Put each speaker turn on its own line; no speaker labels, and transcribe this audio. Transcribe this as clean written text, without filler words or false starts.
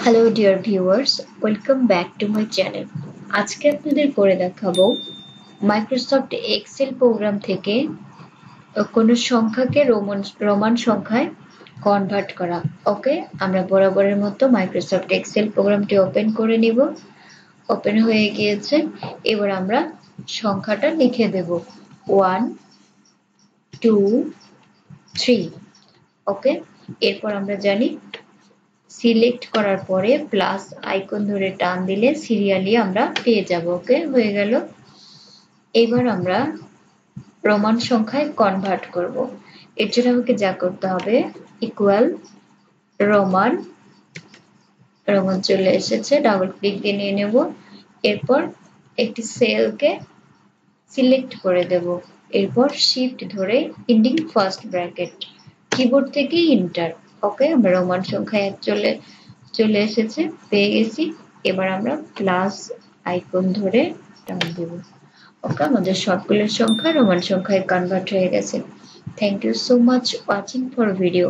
Hello dear viewers, welcome back to my channel. আজকে আপনাদের করে দেখাবো মাইক্রোসফট এক্সেল প্রোগ্রাম থেকে কোনো সংখ্যাকে রোমান সংখ্যায় কনভার্ট করা। ওকে, আমরা বরাবরের মতো মাইক্রোসফট এক্সেল প্রোগ্রামটি ওপেন করে নিব। ওপেন হয়ে গিয়েছে। এবার আমরা সংখ্যাটা লিখে দেব 1 2 3। ওকে, এরপর আমরা জানি সিলেক্ট করার পরে প্লাস আইকন ধরে টান দিলে সিরিয়ালি আমরা পেয়ে যাব। ওকে, হয়ে গেল। এবার আমরা রোমান সংখ্যায় কনভার্ট করব। এর জন্য আমাকে যা করতে হবে ইকুয়াল রোমান চলে এসেছে, ডাবল ক্লিক দিয়ে নিয়ে নেব। এরপর একটি সেলকে সিলেক্ট করে দেব। এরপর শিফট ধরে এন্ডিং ফার্স্ট ব্র্যাকেট, কিবোর্ড থেকে এন্টার। ওকে, আমরা রোমান সংখ্যায় চলে এসেছে, পেয়ে গেছি। এবার আমরা প্লাস আইকন ধরে টান দেব। ওকে, আমাদের সবগুলোর সংখ্যা রোমান সংখ্যায় কনভার্ট হয়ে গেছে। Thank you so much watching for video.